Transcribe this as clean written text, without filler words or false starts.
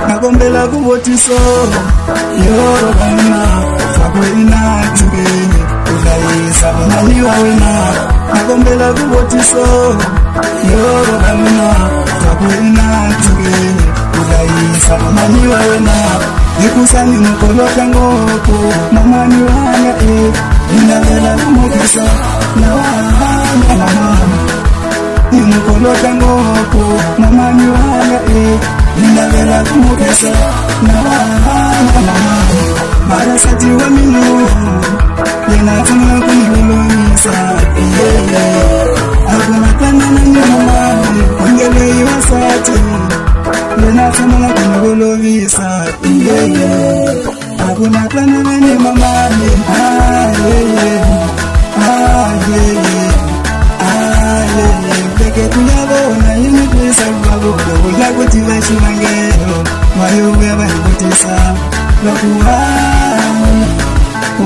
Nagombela kubotiso yoro bana fakwina tibeni ulaisa maliwa wena. Nagombela kubotiso yoro bana fakwina tibeni ulaisa maliwa wena. Nikusani mkolo kangoko mamani wanga inavela kumokisa na wanga mama. Mkolo kangoko mamani wanga inavela kumokisa na wanga mama. Marasati wa minu yena tuna kunilolisa hakuna tana na nyuma ongele iwasati yena tuna kunilolisa hakuna tana na nyuma mami Beke tuyabona yini kwisa babu Kuja kutiba shimange